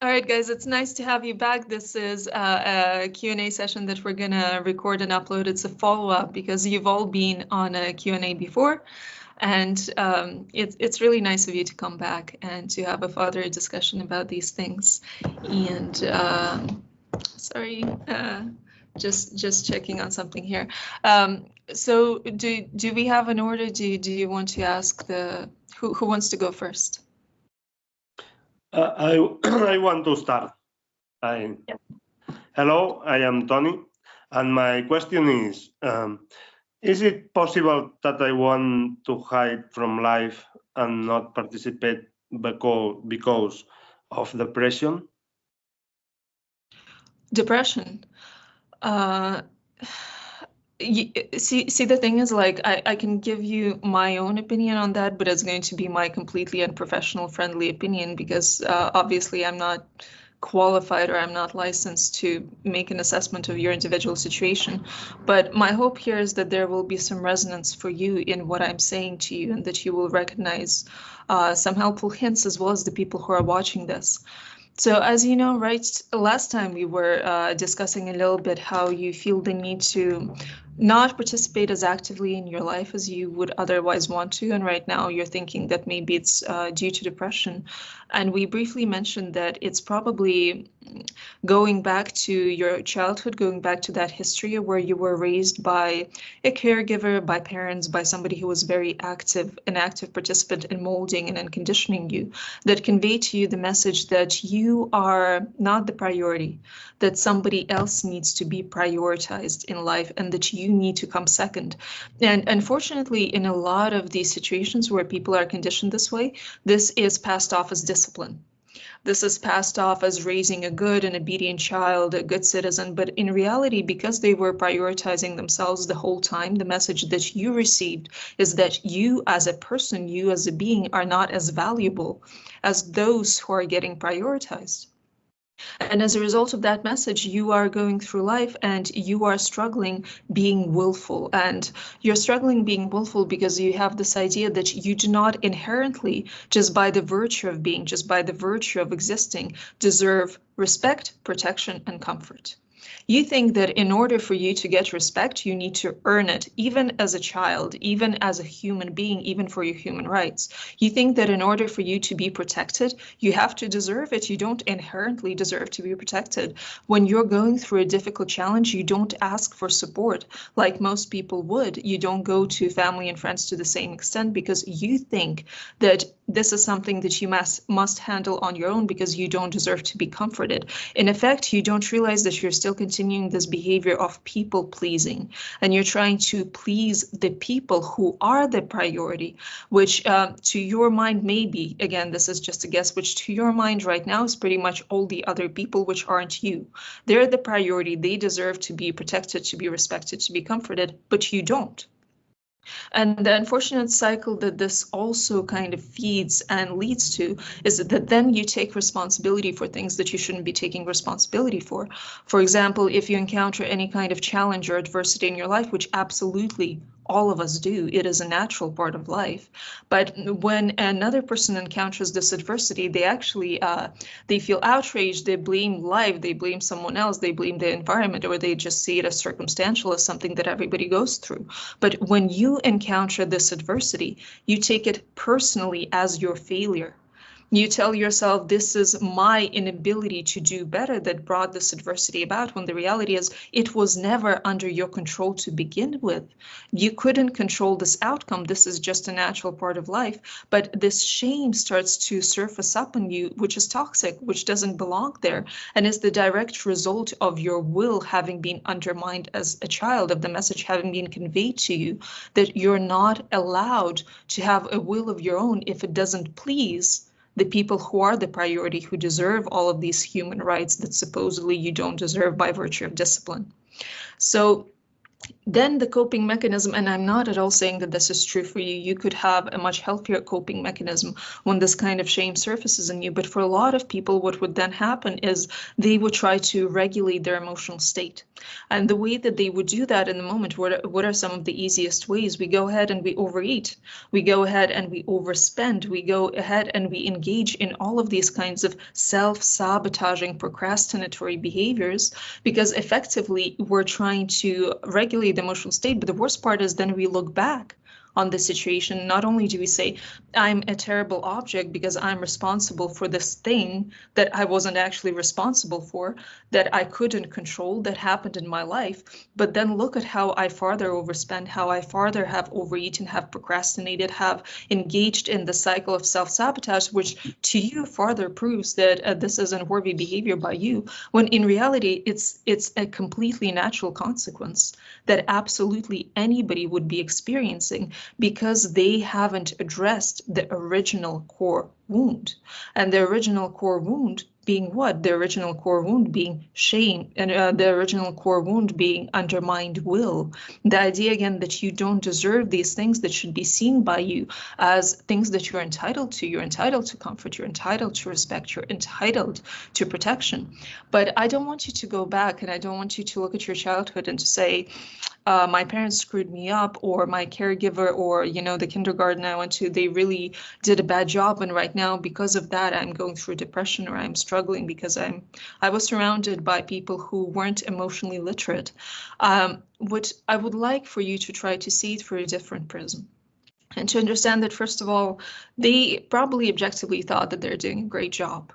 All right, guys, it's nice to have you back. This is a Q&A session that we're going to record and upload. It's a follow-up because you've all been on a Q&A before. And it's really nice of you to come back and to have a further discussion about these things. And sorry, just checking on something here. So do we have an order? Do you want to ask who wants to go first? I want to start. Hello, I am Tony, and my question is it possible that I want to hide from life and not participate because of depression? Depression. See, the thing is, like, I can give you my own opinion on that, but it's going to be my completely unprofessional, friendly opinion because obviously I'm not qualified or I'm not licensed to make an assessment of your individual situation. But my hope here is that there will be some resonance for you in what I'm saying to you, and that you will recognize some helpful hints, as well as the people who are watching this. So as you know, right, last time we were discussing a little bit how you feel the need to not participate as actively in your life as you would otherwise want to. And right now you're thinking that maybe it's due to depression. And we briefly mentioned that it's probably going back to your childhood, going back to that history where you were raised by a caregiver, by parents, by somebody who was very active, an active participant in molding and conditioning you, that conveyed to you the message that you are not the priority, that somebody else needs to be prioritized in life, and that you need to come second. And unfortunately, in a lot of these situations where people are conditioned this way, this is passed off as discipline. This is passed off as raising a good and obedient child, a good citizen. But in reality, because they were prioritizing themselves the whole time, the message that you received is that you as a person, you as a being, are not as valuable as those who are getting prioritized. And as a result of that message, you are going through life and you are struggling being willful. And you're struggling being willful because you have this idea that you do not inherently, just by the virtue of being, just by the virtue of existing, deserve respect, protection, and comfort. You think that in order for you to get respect, you need to earn it, even as a child, even as a human being, even for your human rights. You think that in order for you to be protected, you have to deserve it. You don't inherently deserve to be protected. When you're going through a difficult challenge, you don't ask for support like most people would. You don't go to family and friends to the same extent because you think that this is something that you must handle on your own because you don't deserve to be comforted. In effect, you don't realize that you're still continuing this behavior of people pleasing, and you're trying to please the people who are the priority, which to your mind maybe, again, this is just a guess, which to your mind right now is pretty much all the other people which aren't you. They're the priority. They deserve to be protected, to be respected, to be comforted, but you don't. And the unfortunate cycle that this also kind of feeds and leads to is that then you take responsibility for things that you shouldn't be taking responsibility for. For example, if you encounter any kind of challenge or adversity in your life, which absolutely all of us do, it is a natural part of life. But when another person encounters this adversity, they actually they feel outraged, they blame life, they blame someone else, they blame the environment, or they just see it as circumstantial, as something that everybody goes through. But when you encounter this adversity, you take it personally as your failure. You tell yourself, this is my inability to do better that brought this adversity about, when the reality is it was never under your control to begin with. You couldn't control this outcome. This is just a natural part of life. But this shame starts to surface up in you, which is toxic, which doesn't belong there, and is the direct result of your will having been undermined as a child, of the message having been conveyed to you that you're not allowed to have a will of your own if it doesn't please the people who are the priority, who deserve all of these human rights that supposedly you don't deserve by virtue of discipline. So then the coping mechanism, and I'm not at all saying that this is true for you, you could have a much healthier coping mechanism when this kind of shame surfaces in you. But for a lot of people, what would then happen is they would try to regulate their emotional state. And the way that they would do that in the moment, what are some of the easiest ways? We go ahead and we overeat. We go ahead and we overspend. We go ahead and we engage in all of these kinds of self-sabotaging, procrastinatory behaviors, because effectively we're trying to regulate the emotional state. But the worst part is then we look back on the situation. Not only do we say, I'm a terrible object because I'm responsible for this thing that I wasn't actually responsible for, that I couldn't control, that happened in my life, but then look at how I farther overspend, how I farther have overeaten, have procrastinated, have engaged in the cycle of self-sabotage, which to you farther proves that this is unworthy behavior by you, when in reality it's a completely natural consequence that absolutely anybody would be experiencing, because they haven't addressed the original core wound. And the original core wound being what? The original core wound being shame, and the original core wound being undermined will. The idea again that you don't deserve these things that should be seen by you as things that you're entitled to. You're entitled to comfort, you're entitled to respect, you're entitled to protection. But I don't want you to go back, and I don't want you to look at your childhood and to say, my parents screwed me up, or my caregiver, or the kindergarten I went to, they really did a bad job, and right now because of that I'm going through depression, or I'm struggling because I was surrounded by people who weren't emotionally literate. What I would like for you to try to see it through a different prism, and to understand that, first of all, they probably objectively thought that they're doing a great job,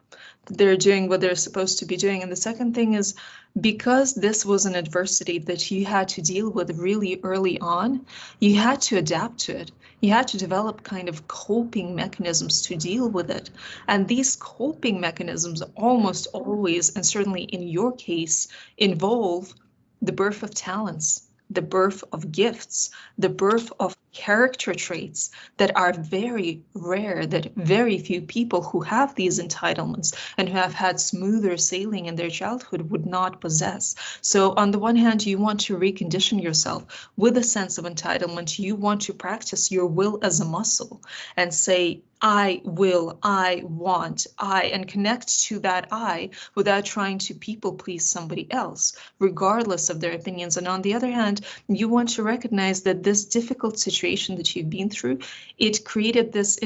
that they're doing what they're supposed to be doing. And the second thing is, because this was an adversity that you had to deal with really early on, you had to adapt to it. You had to develop kind of coping mechanisms to deal with it. And these coping mechanisms almost always, and certainly in your case, involve the birth of talents, the birth of gifts, the birth of character traits that are very rare, that very few people who have these entitlements and who have had smoother sailing in their childhood would not possess. So on the one hand, you want to recondition yourself with a sense of entitlement. You want to practice your will as a muscle and say, I will, I want, and connect to that I without trying to people please somebody else, regardless of their opinions. And on the other hand, you want to recognize that this difficult situation that you've been through, it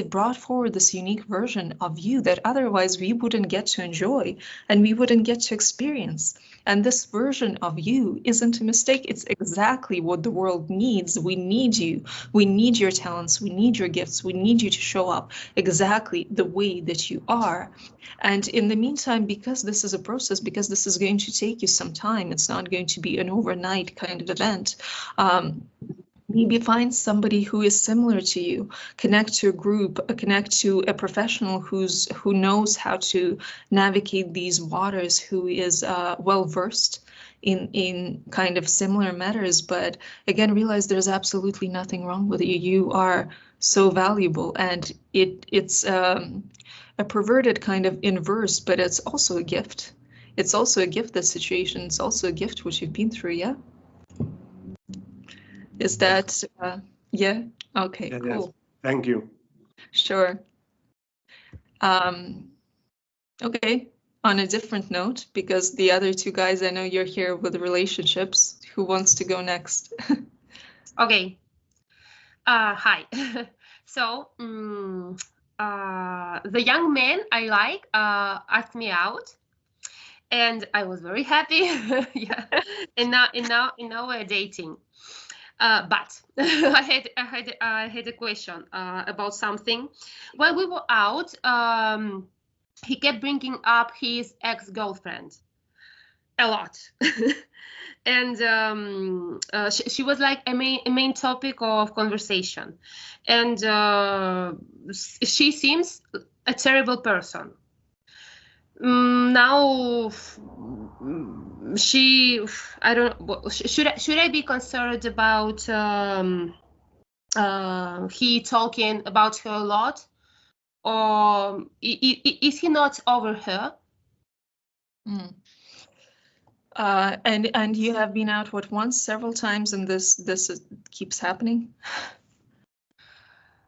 brought forward this unique version of you that otherwise we wouldn't get to enjoy and we wouldn't get to experience. And this version of you isn't a mistake. It's exactly what the world needs. We need you. We need your talents. We need your gifts. We need you to show up exactly the way that you are. And in the meantime, because this is a process, because this is going to take you some time, it's not going to be an overnight kind of event. Maybe find somebody who is similar to you, connect to a group, connect to a professional who knows how to navigate these waters, who is well versed in kind of similar matters. But again, realize there's absolutely nothing wrong with you. You are so valuable, and it's a perverted kind of inverse, but it's also a gift. It's also a gift, this situation. It's also a gift what you've been through, yeah? Is that, yeah? Okay, Yes, cool. thank you. Sure. Okay, on a different note, because the other two guys, I know you're here with relationships. Who wants to go next? Okay. Hi. So, the young man I like asked me out, and I was very happy. Yeah. And now we're dating. But I had a question about something. While we were out, he kept bringing up his ex-girlfriend a lot. And she was like a main topic of conversation. And she seems a terrible person. Now I don't, should I be concerned about he talking about her a lot, or is he not over her? And you have been out what, once, several times, and this keeps happening.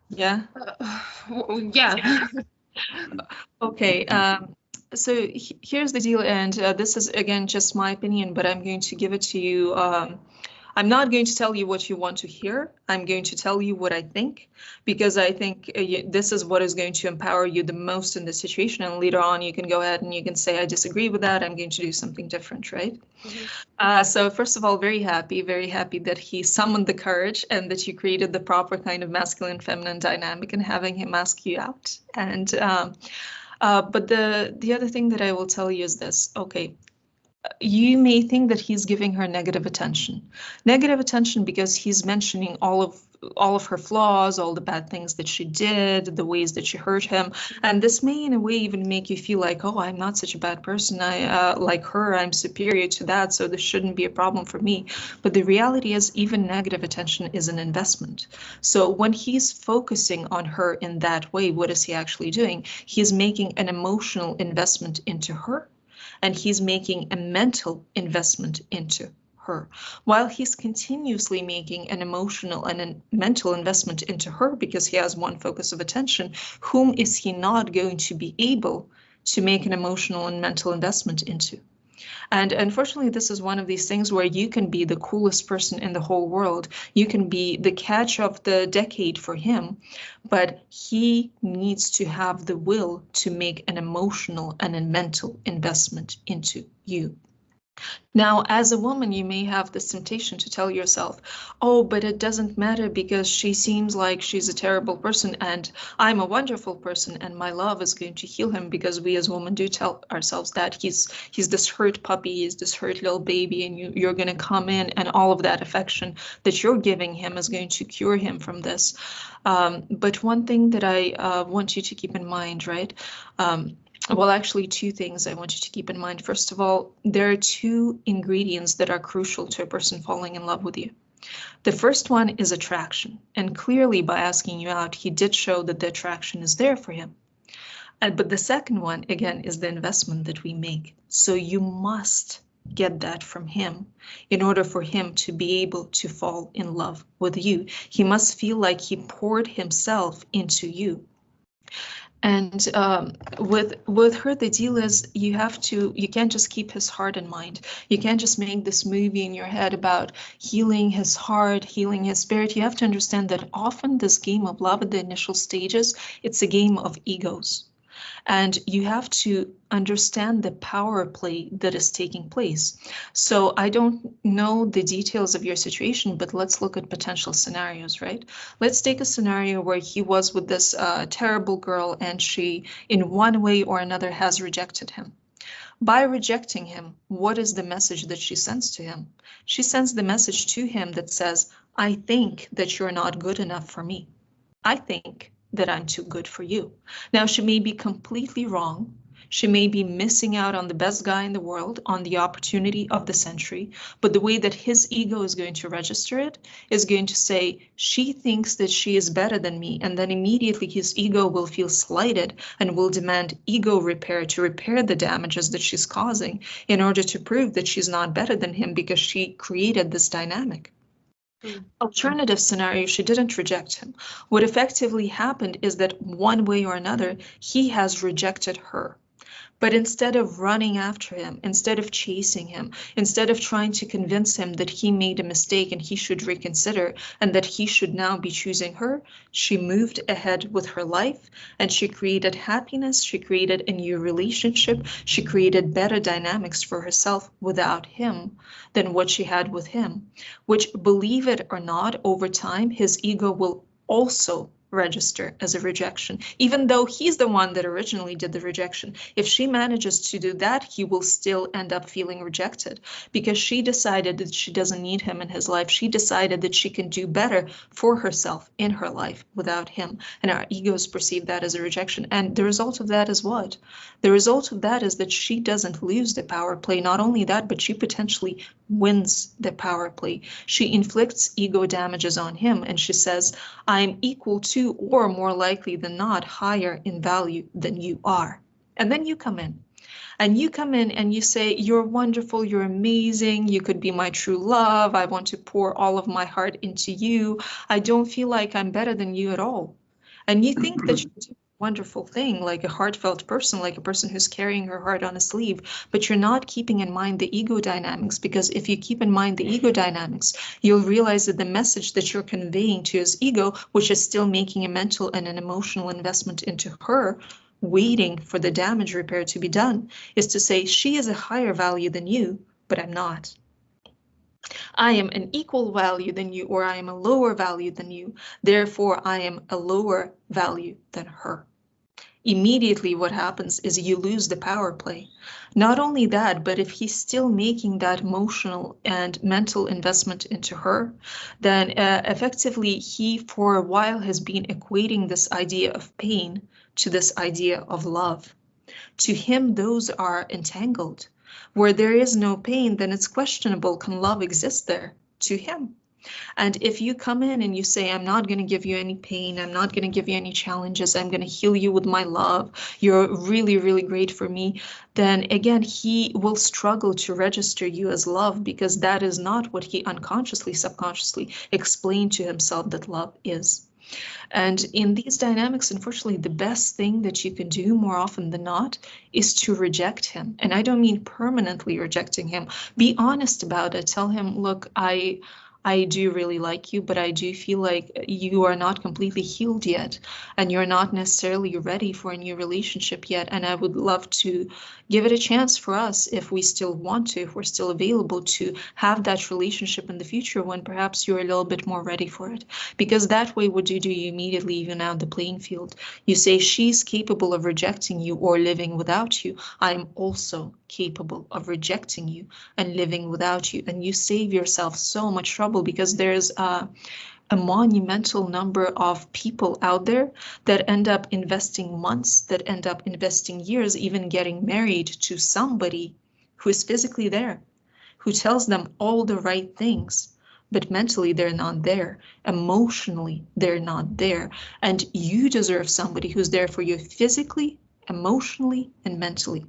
Yeah. Yeah. Okay. So here's the deal, and this is again just my opinion, but I'm going to give it to you. I'm not going to tell you what you want to hear. I'm going to tell you what I think, because I think this is what is going to empower you the most in the situation. And later on, you can go ahead and you can say, I disagree with that. I'm going to do something different, right? So first of all, very happy that he summoned the courage and that you created the proper kind of masculine feminine dynamic and having him ask you out. And but the other thing that I will tell you is this. Okay, you may think that he's giving her negative attention because he's mentioning all of her flaws, all the bad things that she did, the ways that she hurt him, and this may in a way even make you feel like, oh, I'm not such a bad person, I like her, I'm superior to that, so this shouldn't be a problem for me. But the reality is, even negative attention is an investment. So when he's focusing on her in that way, what is he actually doing? He's making an emotional investment into her, and he's making a mental investment into her. While he's continuously making an emotional and a mental investment into her because he has one focus of attention, whom is he not going to be able to make an emotional and mental investment into? And unfortunately, this is one of these things where you can be the coolest person in the whole world. You can be the catch of the decade for him, but he needs to have the will to make an emotional and a mental investment into you. Now, as a woman, you may have this temptation to tell yourself, oh, but it doesn't matter because she seems like she's a terrible person and I'm a wonderful person and my love is going to heal him, because we as women do tell ourselves that he's this hurt puppy, he's this hurt little baby, and you're going to come in and all of that affection that you're giving him is going to cure him from this. But one thing that I want you to keep in mind, right? Well, actually, two things I want you to keep in mind. First of all, there are two ingredients that are crucial to a person falling in love with you. The first one is attraction. And clearly, by asking you out, he did show that the attraction is there for him. But the second one, again, is the investment that we make. So you must get that from him in order for him to be able to fall in love with you. He must feel like he poured himself into you. And with her, the deal is you can't just keep his heart in mind. You can't just make this movie in your head about healing his heart, healing his spirit. You have to understand that often this game of love at the initial stages, it's a game of egos. And you have to understand the power play that is taking place. So I don't know the details of your situation, but let's look at potential scenarios, right? Let's take a scenario where he was with this terrible girl and she, in one way or another, has rejected him. By rejecting him, what is the message that she sends to him? She sends the message to him that says, I think that you're not good enough for me. I think that I'm too good for you. Now, she may be completely wrong. She may be missing out on the best guy in the world, on the opportunity of the century, but the way that his ego is going to register it is going to say, she thinks that she is better than me, and then immediately his ego will feel slighted and will demand ego repair to repair the damages that she's causing in order to prove that she's not better than him because she created this dynamic. Alternative scenario, she didn't reject him. What effectively happened is that one way or another, he has rejected her. But instead of running after him, instead of chasing him, instead of trying to convince him that he made a mistake and he should reconsider and that he should now be choosing her, she moved ahead with her life and she created happiness, she created a new relationship, she created better dynamics for herself without him than what she had with him, which, believe it or not, over time, his ego will also register as a rejection, even though he's the one that originally did the rejection. If she manages to do that, he will still end up feeling rejected because she decided that she doesn't need him in his life. She decided that she can do better for herself in her life without him. And our egos perceive that as a rejection. And the result of that is what? The result of that is that she doesn't lose the power play. Not only that, but she potentially wins the power play. She inflicts ego damages on him and she says, I'm equal to or more likely than not higher in value than you are. And then you come in And you come in and you say, you're wonderful, you're amazing, you could be my true love, I want to pour all of my heart into you, I don't feel like I'm better than you at all. And you think that you're doing a wonderful thing, like a heartfelt person, like a person who's carrying her heart on a sleeve, but you're not keeping in mind the ego dynamics, because if you keep in mind the ego dynamics, you'll realize that the message that you're conveying to his ego, which is still making a mental and an emotional investment into her, waiting for the damage repair to be done, is to say she is a higher value than you, but I'm not. I am an equal value than you, or I am a lower value than you. Therefore, I am a lower value than her. Immediately what happens is you lose the power play. Not only that, but if he's still making that emotional and mental investment into her, then effectively he for a while has been equating this idea of pain to this idea of love. To him, those are entangled. Where there is no pain, then it's questionable, can love exist there to him? And if you come in and you say, I'm not going to give you any pain, I'm not going to give you any challenges, I'm going to heal you with my love, you're really, really great for me, then again, he will struggle to register you as love, because that is not what he unconsciously, subconsciously explained to himself that love is. And in these dynamics, unfortunately, the best thing that you can do more often than not is to reject him. And I don't mean permanently rejecting him. Be honest about it. Tell him, look, I do really like you, but I do feel like you are not completely healed yet, and you're not necessarily ready for a new relationship yet. And I would love to give it a chance for us, if we still want to, if we're still available to have that relationship in the future when perhaps you're a little bit more ready for it. Because that way, what you do, you immediately even out the playing field. You say, she's capable of rejecting you or living without you. I'm also capable of rejecting you and living without you. And you save yourself so much trouble, because there's a monumental number of people out there that end up investing months, that end up investing years, even getting married to somebody who is physically there, who tells them all the right things, but mentally they're not there, emotionally they're not there. And you deserve somebody who's there for you physically, emotionally, and mentally.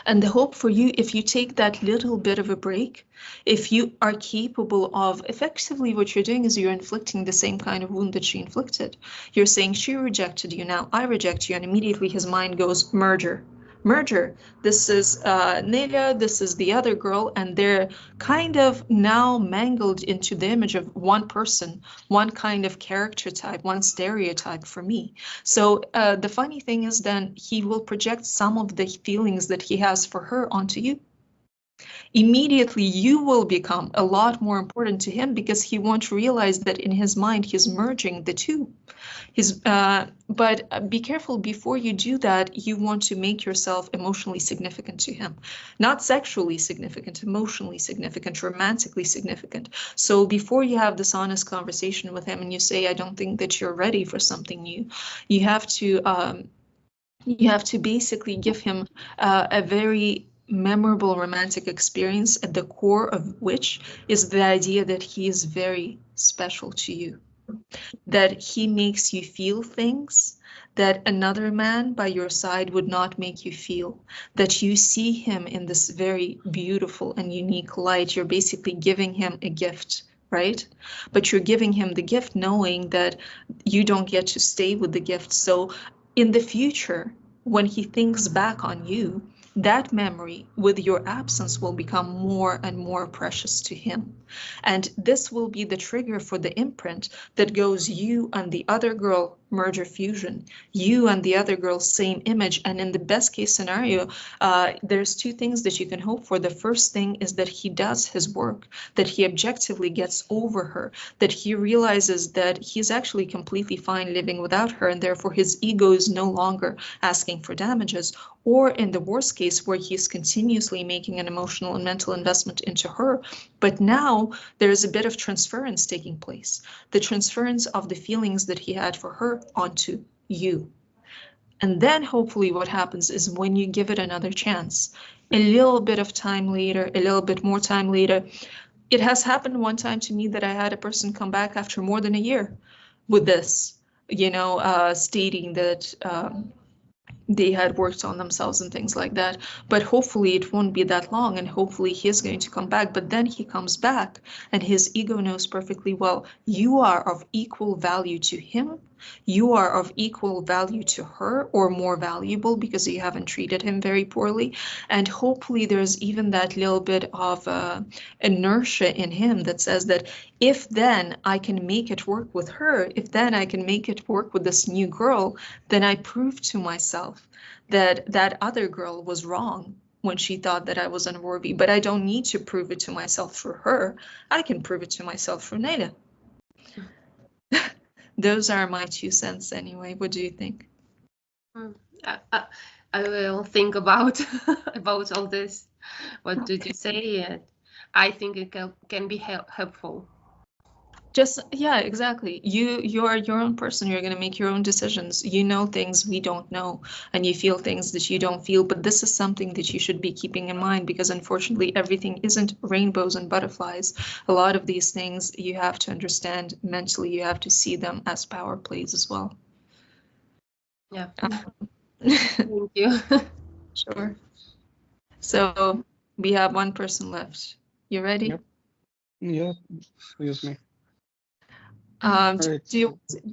And the hope for you, if you take that little bit of a break, if you are capable of, effectively what you're doing is you're inflicting the same kind of wound that she inflicted. You're saying, she rejected you, now I reject you, and immediately his mind goes, merger. Merger. This is Nelia, this is the other girl, and they're kind of now mangled into the image of one person, one kind of character type, one stereotype for me. So the funny thing is then he will project some of the feelings that he has for her onto you. Immediately you will become a lot more important to him, because he won't realize that in his mind he's merging the two. But be careful, before you do that, you want to make yourself emotionally significant to him. Not sexually significant, emotionally significant, romantically significant. So before you have this honest conversation with him and you say, I don't think that you're ready for something new, you have to basically give him a very memorable romantic experience, at the core of which is the idea that he is very special to you, that he makes you feel things that another man by your side would not make you feel, that you see him in this very beautiful and unique light. You're basically giving him a gift, right? But you're giving him the gift knowing that you don't get to stay with the gift. So in the future, when he thinks back on you, that memory with your absence will become more and more precious to him. And this will be the trigger for the imprint that goes, you and the other girl, merger fusion, you and the other girl, same image. And in the best case scenario, there's two things that you can hope for. The first thing is that he does his work, that he objectively gets over her, that he realizes that he's actually completely fine living without her, and therefore his ego is no longer asking for damages. Or in the worst case, where he's continuously making an emotional and mental investment into her, but now there is a bit of transference taking place, the transference of the feelings that he had for her onto you. And then hopefully what happens is, when you give it another chance, a little bit of time later, a little bit more time later, it has happened one time to me that I had a person come back after more than a year with this, stating that they had worked on themselves and things like that. But hopefully it won't be that long, and hopefully he's going to come back. But then he comes back and his ego knows perfectly well, you are of equal value to him, you are of equal value to her, or more valuable because you haven't treated him very poorly. And hopefully there's even that little bit of inertia in him that says that if then I can make it work with her, if then I can make it work with this new girl, then I prove to myself that that other girl was wrong when she thought that I was unworthy. But I don't need to prove it to myself through her. I can prove it to myself through Neda. Those are my 2 cents anyway. What do you think? I will think about about all this. What did you say? I think it can be helpful. Just, yeah, exactly. You are your own person. You're going to make your own decisions. You know things we don't know, and you feel things that you don't feel. But this is something that you should be keeping in mind, because unfortunately everything isn't rainbows and butterflies. A lot of these things you have to understand mentally. You have to see them as power plays as well. Yeah. Thank you. Sure. So we have 1 person left. You ready? Yep. Yeah, excuse me. Do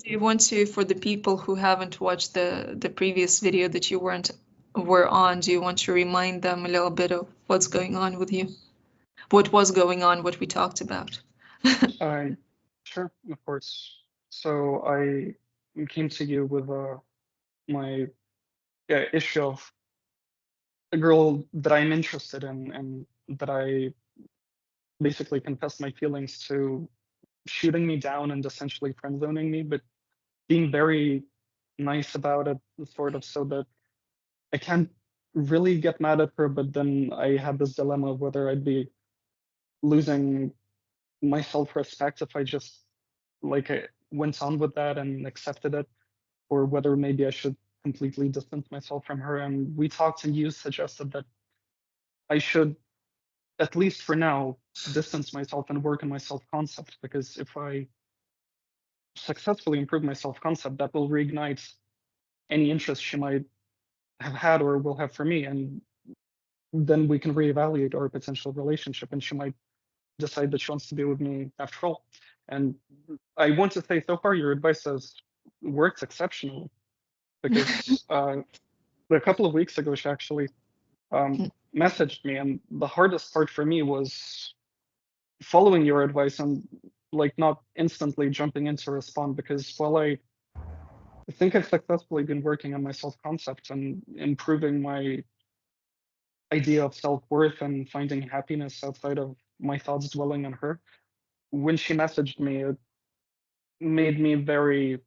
you want to, for the people who haven't watched the previous video that you were on, do you want to remind them a little bit of what's going on with you? What was going on, what we talked about? Sure, of course. So I came to you with my issue of a girl that I'm interested in, and that I basically confessed my feelings to, shooting me down and essentially friend zoning me, but being very nice about it, sort of, so that I can't really get mad at her. But then I had this dilemma of whether I'd be losing my self-respect if I just I went on with that and accepted it, or whether maybe I should completely distance myself from her. And we talked, and you suggested that I should, at least for now, distance myself and work on my self-concept, because if I successfully improve my self-concept, that will reignite any interest she might have had or will have for me, and then we can reevaluate our potential relationship, and she might decide that she wants to be with me after all. And I want to say, so far your advice has worked exceptionally, because a couple of weeks ago she actually messaged me, and the hardest part for me was following your advice and not instantly jumping in to respond, because while I think I've successfully been working on my self-concept and improving my idea of self-worth and finding happiness outside of my thoughts dwelling on her, when she messaged me, it made me very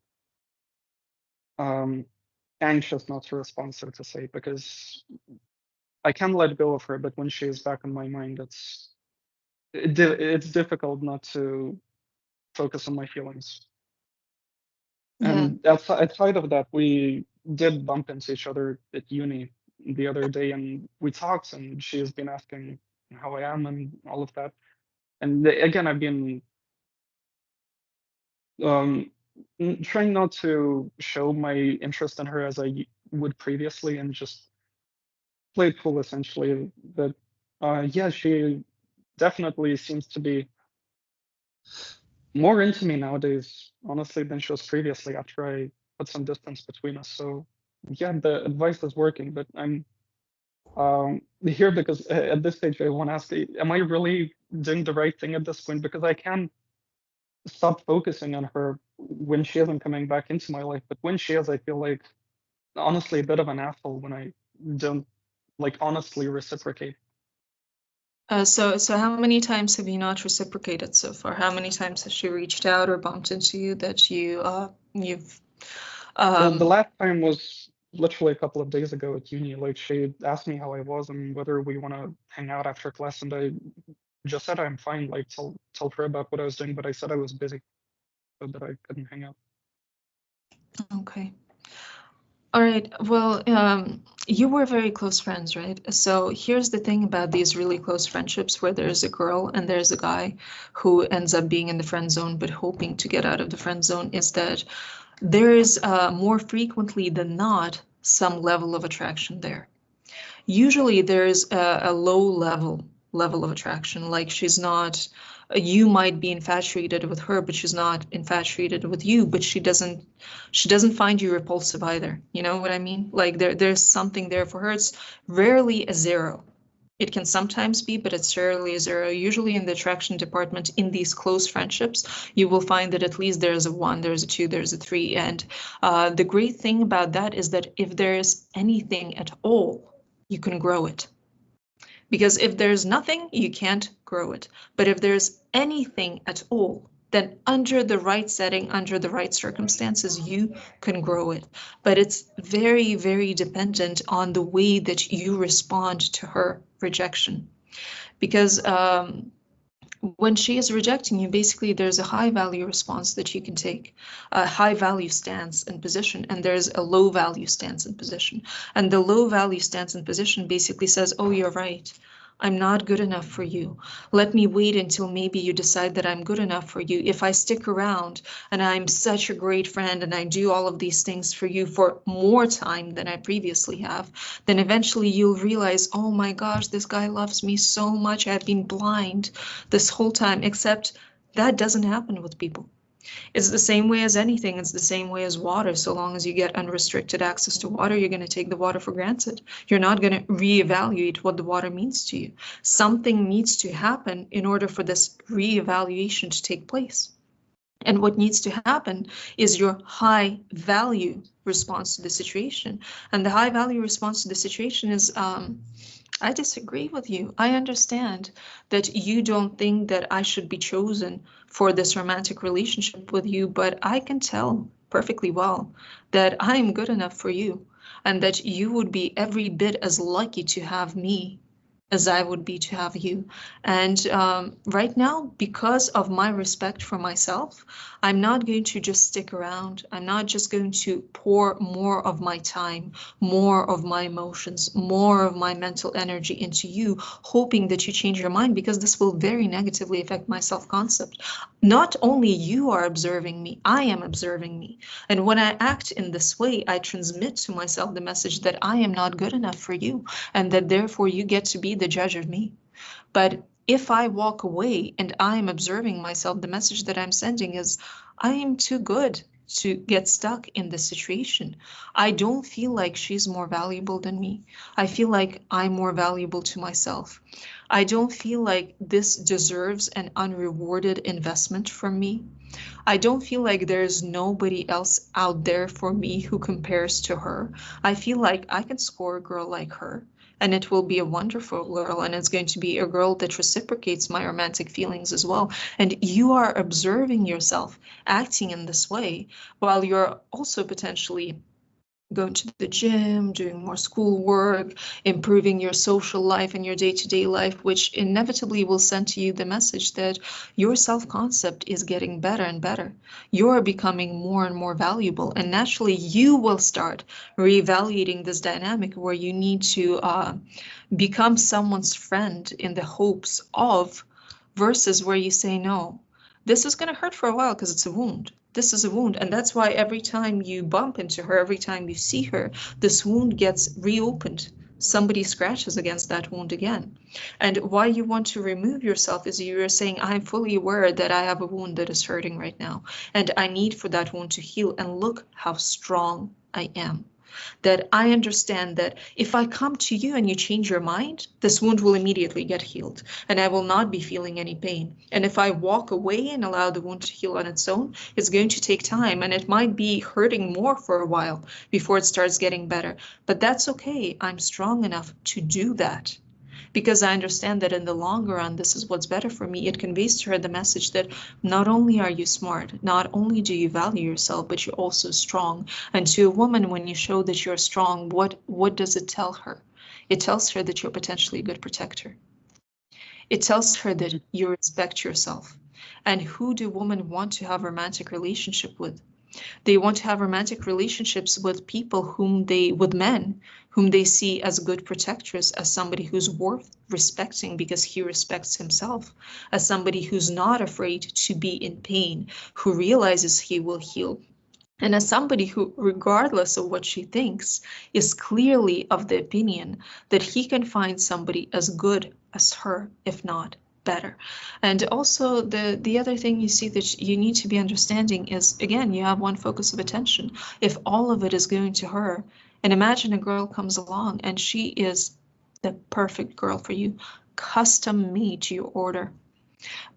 anxious not to respond, so to say, because I can let go of her, but when she is back in my mind, it's difficult not to focus on my feelings. Yeah. And outside of that, we did bump into each other at uni the other day, and we talked, and she has been asking how I am and all of that. And again, I've been trying not to show my interest in her as I would previously, and just play it cool, essentially. But yeah, she definitely seems to be more into me nowadays, honestly, than she was previously, after I put some distance between us. So yeah, the advice is working, but I'm here because at this stage I want to ask, am I really doing the right thing at this point? Because I can't stop focusing on her when she isn't coming back into my life, but when she is, I feel like honestly a bit of an asshole when I don't honestly reciprocate. So how many times have you not reciprocated so far? How many times has she reached out or bumped into you that you've The last time was literally a couple of days ago at uni. She asked me how I was and whether we want to hang out after class, and I just said I'm fine. Tell her about what I was doing, but I said I was busy, so that I couldn't hang out. Okay. All right. Well, you were very close friends, right? So here's the thing about these really close friendships where there's a girl and there's a guy who ends up being in the friend zone but hoping to get out of the friend zone, is that there is more frequently than not some level of attraction there. Usually there's a low level of attraction, like she's not, you might be infatuated with her, but she's not infatuated with you, but she doesn't find you repulsive either. You know what I mean? Like there's something there for her. It's rarely a zero. It can sometimes be, but it's rarely a zero. Usually in the attraction department, in these close friendships, you will find that at least there's a 1, there's a 2, there's a 3. And the great thing about that is that if there's anything at all, you can grow it. Because if there's nothing, you can't grow it. But if there's anything at all, then under the right setting, under the right circumstances, you can grow it. But it's very, very dependent on the way that you respond to her rejection. Because when she is rejecting you, basically there's a high value response that you can take, a high value stance and position, and there's a low value stance and position. And the low value stance and position basically says, oh, you're right. I'm not good enough for you. Let me wait until maybe you decide that I'm good enough for you. If I stick around and I'm such a great friend and I do all of these things for you for more time than I previously have, then eventually you'll realize, oh my gosh, this guy loves me so much. I've been blind this whole time, except that doesn't happen with people. It's the same way as anything. It's the same way as water. So long as you get unrestricted access to water, you're going to take the water for granted. You're not going to reevaluate what the water means to you. Something needs to happen in order for this reevaluation to take place. And what needs to happen is your high value response to the situation. And the high value response to the situation is, I disagree with you. I understand that you don't think that I should be chosen for this romantic relationship with you, but I can tell perfectly well that I am good enough for you and that you would be every bit as lucky to have me as I would be to have you. And right now, because of my respect for myself, I'm not going to just stick around. I'm not just going to pour more of my time, more of my emotions, more of my mental energy into you, hoping that you change your mind, because this will very negatively affect my self-concept. Not only you are observing me, I am observing me. And when I act in this way, I transmit to myself the message that I am not good enough for you, and that therefore you get to be the judge of me. But if I walk away and I am observing myself, the message that I'm sending is, I am too good to get stuck in this situation. I don't feel like she's more valuable than me. I feel like I'm more valuable to myself. I don't feel like this deserves an unrewarded investment from me. I don't feel like there's nobody else out there for me who compares to her. I feel like I can score a girl like her, and it will be a wonderful girl, and it's going to be a girl that reciprocates my romantic feelings as well. And you are observing yourself acting in this way while you're also potentially going to the gym, doing more schoolwork, improving your social life and your day-to-day life, which inevitably will send to you the message that your self-concept is getting better and better. You're becoming more and more valuable, and naturally you will start reevaluating this dynamic where you need to become someone's friend in the hopes of, versus where you say, no, this is going to hurt for a while because it's a wound. This is a wound, and that's why every time you bump into her, every time you see her, this wound gets reopened. Somebody scratches against that wound again. And why you want to remove yourself is you're saying, I'm fully aware that I have a wound that is hurting right now, and I need for that wound to heal, and look how strong I am. That I understand that if I come to you and you change your mind, this wound will immediately get healed and I will not be feeling any pain. And if I walk away and allow the wound to heal on its own, it's going to take time, and it might be hurting more for a while before it starts getting better. But that's okay. I'm strong enough to do that, because I understand that in the long run, this is what's better for me. It conveys to her the message that not only are you smart, not only do you value yourself, but you're also strong. And to a woman, when you show that you're strong, what does it tell her? It tells her that you're potentially a good protector. It tells her that you respect yourself. And who do women want to have a romantic relationship with? They want to have romantic relationships with people with men whom they see as good protectors, as somebody who's worth respecting because he respects himself, as somebody who's not afraid to be in pain, who realizes he will heal And as somebody who, regardless of what she thinks, is clearly of the opinion that he can find somebody as good as her, if not better. And also the other thing you see that you need to be understanding is, again, you have one focus of attention. If all of it is going to her, and imagine a girl comes along and she is the perfect girl for you, custom made to your order,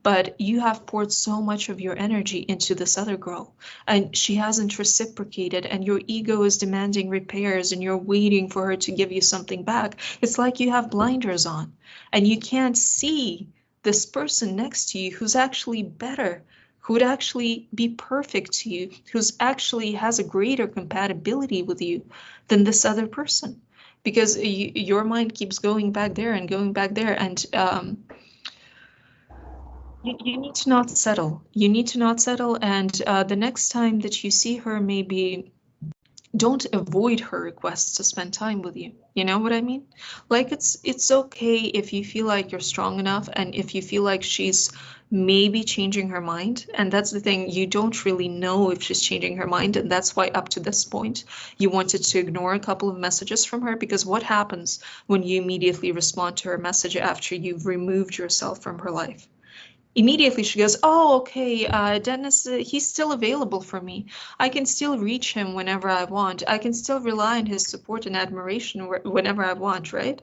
but you have poured so much of your energy into this other girl and she hasn't reciprocated, and your ego is demanding repairs and you're waiting for her to give you something back. It's like you have blinders on and you can't see this person next to you who's actually better, who would actually be perfect to you, who's actually has a greater compatibility with you than this other person, because your mind keeps going back there and going back there. And you need to not settle. You need to not settle. And the next time that you see her, maybe don't avoid her requests to spend time with you. You know what I mean? Like it's okay if you feel like you're strong enough and if you feel like she's maybe changing her mind. And that's the thing, you don't really know if she's changing her mind. And that's why up to this point, you wanted to ignore a couple of messages from her, because what happens when you immediately respond to her message after you've removed yourself from her life? Immediately she goes, oh, okay, Dennis, he's still available for me. I can still reach him whenever I want. I can still rely on his support and admiration whenever I want, right?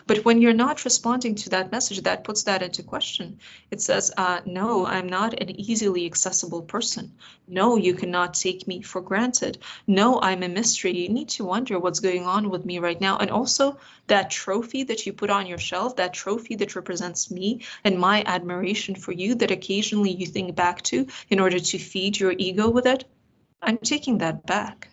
But when you're not responding to that message, that puts that into question. It says, no, I'm not an easily accessible person. No, you cannot take me for granted. No, I'm a mystery. You need to wonder what's going on with me right now. And also that trophy that you put on your shelf, that trophy that represents me and my admiration for you that occasionally you think back to in order to feed your ego with it, I'm taking that back.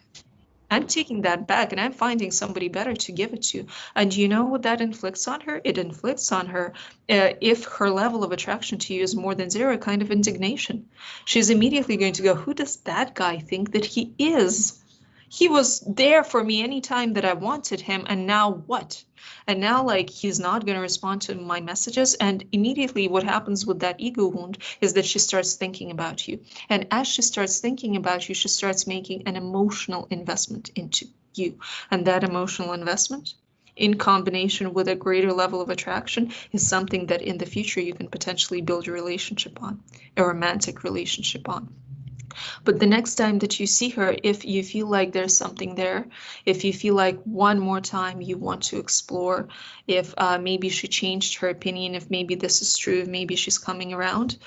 I'm taking that back and I'm finding somebody better to give it to. And you know what that inflicts on her? It inflicts on her, if her level of attraction to you is more than zero, kind of indignation. She's immediately going to go, who does that guy think that he is? He was there for me anytime that I wanted him, and now what? And now, like, he's not going to respond to my messages. And immediately what happens with that ego wound is that she starts thinking about you. And as she starts thinking about you, she starts making an emotional investment into you. And that emotional investment, in combination with a greater level of attraction, is something that in the future you can potentially build a relationship on, a romantic relationship on. But the next time that you see her, if you feel like there's something there, if you feel like one more time you want to explore, if maybe she changed her opinion, if maybe this is true, if maybe she's coming around,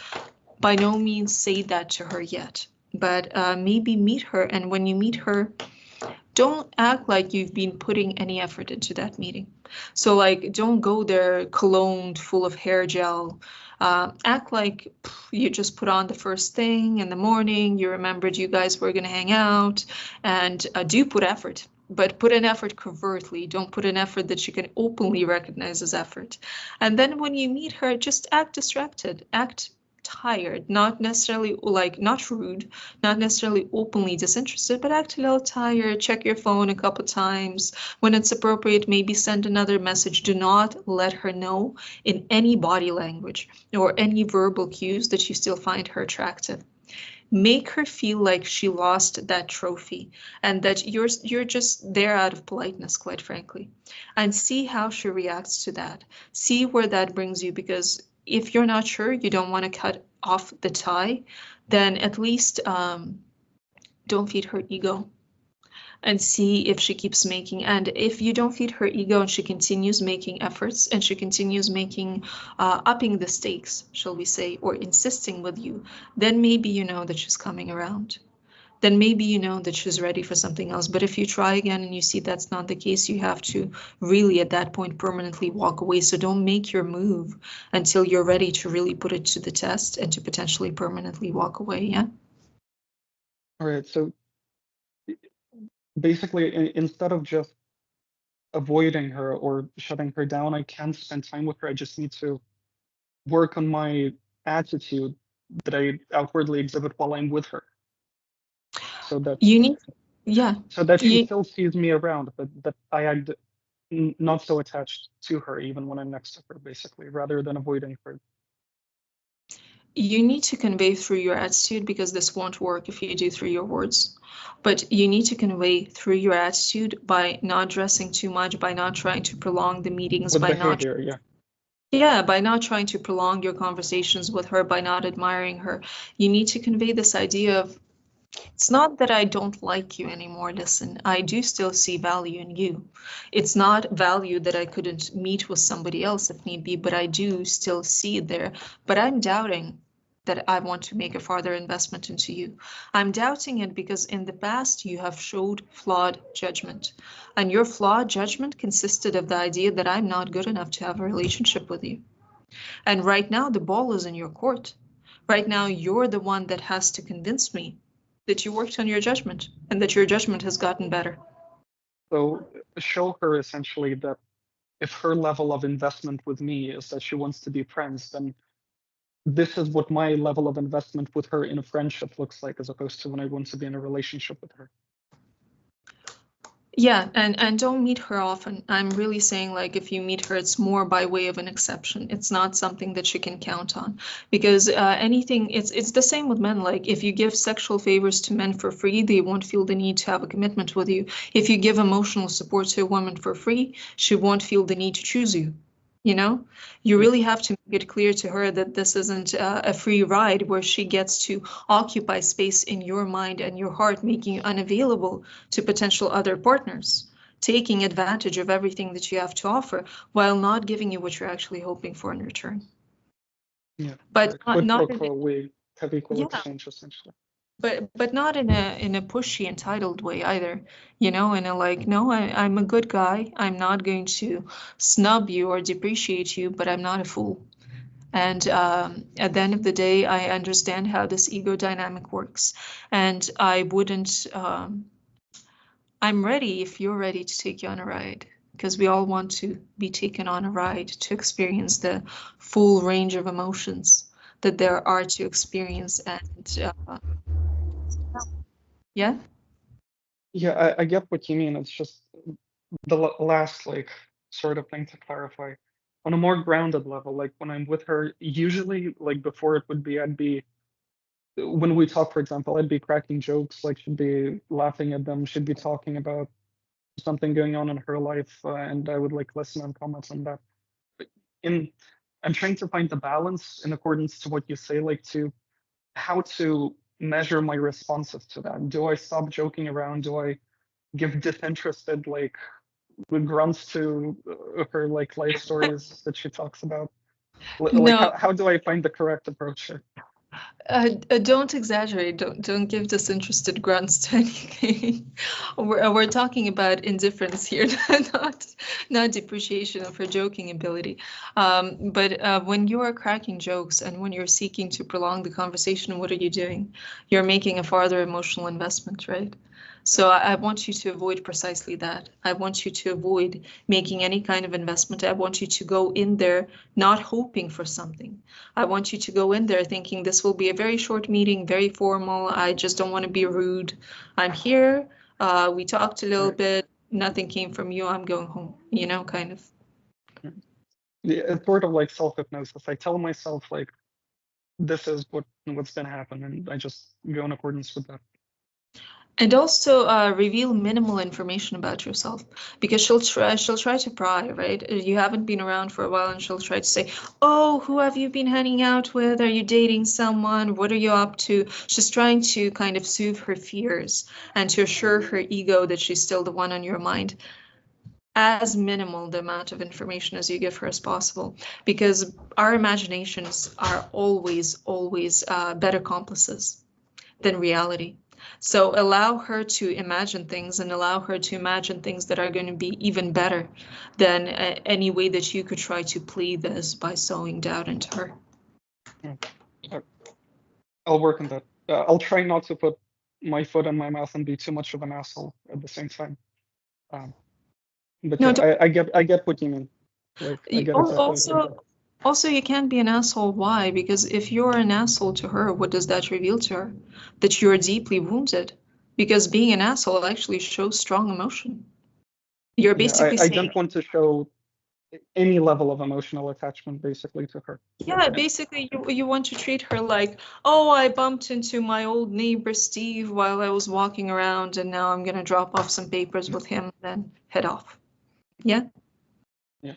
by no means say that to her yet. But maybe meet her, and when you meet her, don't act like you've been putting any effort into that meeting. So like, don't go there cologned, full of hair gel. Act like you just put on the first thing in the morning, you remembered you guys were going to hang out, and do put effort. But put an effort covertly. Don't put an effort that you can openly recognize as effort. And then when you meet her, just act distracted. Act tired, not necessarily like, not rude, not necessarily openly disinterested, but act a little tired. Check your phone a couple times. When it's appropriate, maybe send another message. Do not let her know in any body language or any verbal cues that you still find her attractive. Make her feel like she lost that trophy and that you're just there out of politeness, quite frankly, and see how she reacts to that. See where that brings you, because if you're not sure, you don't want to cut off the tie, then at least don't feed her ego and see if she keeps making. And if you don't feed her ego and she continues making efforts and she continues making, upping the stakes, shall we say, or insisting with you, then maybe you know that she's coming around. Then maybe you know that she's ready for something else. But if you try again and you see that's not the case, you have to really at that point permanently walk away. So don't make your move until you're ready to really put it to the test and to potentially permanently walk away. Yeah. All right. So basically, instead of just avoiding her or shutting her down, I can spend time with her. I just need to work on my attitude that I outwardly exhibit while I'm with her, so that You need, yeah. she You, still sees me around, but that I act not so attached to her even when I'm next to her, basically, rather than avoiding her. you need to convey through your attitude, because this won't work if you do through your words. But you need to convey through your attitude by not dressing too much, by not trying to prolong the meetings, With by not behavior, yeah. Yeah, by not trying to prolong your conversations with her, by not admiring her. You need to convey this idea of, it's not that I don't like you anymore. Listen, I do still see value in you. It's not value that I couldn't meet with somebody else if need be, but I do still see it there. But I'm doubting that I want to make a further investment into you. I'm doubting it because in the past you have showed flawed judgment. And your flawed judgment consisted of the idea that I'm not good enough to have a relationship with you. And right now the ball is in your court. Right now you're the one that has to convince me that you worked on your judgment and that your judgment has gotten better. So show her essentially that if her level of investment with me is that she wants to be friends, then this is what my level of investment with her in a friendship looks like, as opposed to when I want to be in a relationship with her. Yeah, and don't meet her often. I'm really saying, like, if you meet her, it's more by way of an exception. It's not something that you can count on, because anything, it's the same with men. Like, if you give sexual favors to men for free, they won't feel the need to have a commitment with you. If you give emotional support to a woman for free, she won't feel the need to choose you. You know, you really have to make it clear to her that this isn't a free ride where she gets to occupy space in your mind and your heart, making you unavailable to potential other partners, taking advantage of everything that you have to offer while not giving you what you're actually hoping for in return. Yeah, But not pro quo, we have equal exchange essentially. But not in a pushy, entitled way either, you know, in a like, no, I'm a good guy. I'm not going to snub you or depreciate you, but I'm not a fool. And at the end of the day, I understand how this ego dynamic works. And I wouldn't, I'm ready if you're ready to take you on a ride, because we all want to be taken on a ride to experience the full range of emotions that there are to experience. And yeah. Yeah, I get what you mean. It's just the last like sort of thing to clarify. On a more grounded level, like when I'm with her, usually like before it would be, I'd be, when we talk, for example, I'd be cracking jokes, like she'd be laughing at them, she'd be talking about something going on in her life, and I would like listen and comment on that. But I'm trying to find the balance in accordance to what you say, like to how to measure my responses to that. Do I stop joking around? Do I give disinterested like grunts to her like life stories that she talks about? Like No. how do I find the correct approach here? Don't exaggerate. Don't give disinterested grunts to anything. We're talking about indifference here, not depreciation of her joking ability. But when you are cracking jokes and when you're seeking to prolong the conversation, what are you doing? You're making a farther emotional investment, right? So I want you to avoid precisely that. I want you to avoid making any kind of investment. I want you to go in there not hoping for something. I want you to go in there thinking this will be a very short meeting, very formal. I just don't want to be rude. I'm here. We talked a little bit. Nothing came from you. I'm going home, you know, kind of. Yeah, it's sort of like self-hypnosis. I tell myself like, this is what's gonna happen, and I just go in accordance with that. And also reveal minimal information about yourself, because she'll try to pry, right? You haven't been around for a while and she'll try to say, oh, who have you been hanging out with? Are you dating someone? What are you up to? She's trying to kind of soothe her fears and to assure her ego that she's still the one on your mind. As minimal the amount of information as you give her as possible, because our imaginations are always better accomplices than reality. So allow her to imagine things, and allow her to imagine things that are going to be even better than any way that you could try to play this by sowing doubt into her. I'll work on that. I'll try not to put my foot in my mouth and be too much of an asshole at the same time. But no, yeah, I get what you mean. Like, I get exactly Also, you can't be an asshole. Why? Because if you're an asshole to her, what does that reveal to her? That you're deeply wounded. Because being an asshole actually shows strong emotion. You're basically I don't want to show any level of emotional attachment basically to her. Yeah, basically you want to treat her like, oh, I bumped into my old neighbor Steve while I was walking around, and now I'm gonna drop off some papers with him, then head off. Yeah. Yeah.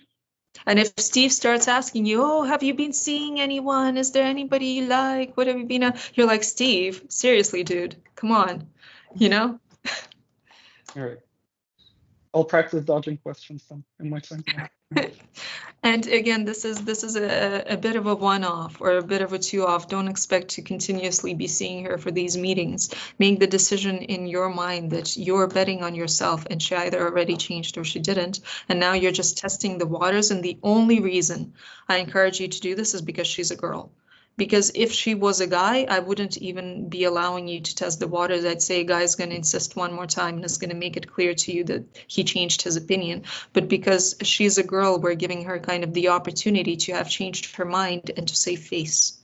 And if Steve starts asking you, oh, have you been seeing anyone? Is there anybody you like? What have you been? You're like, Steve, seriously, dude, come on, you know? All right. I'll practice dodging questions then in my time. And again, this is a bit of a one-off or a bit of a two-off. Don't expect to continuously be seeing her for these meetings. Make the decision in your mind that you're betting on yourself, and she either already changed or she didn't. And now you're just testing the waters. And the only reason I encourage you to do this is because she's a girl. Because if she was a guy, I wouldn't even be allowing you to test the waters. I'd say a guy's going to insist one more time and is going to make it clear to you that he changed his opinion. But because she's a girl, we're giving her kind of the opportunity to have changed her mind and to save face.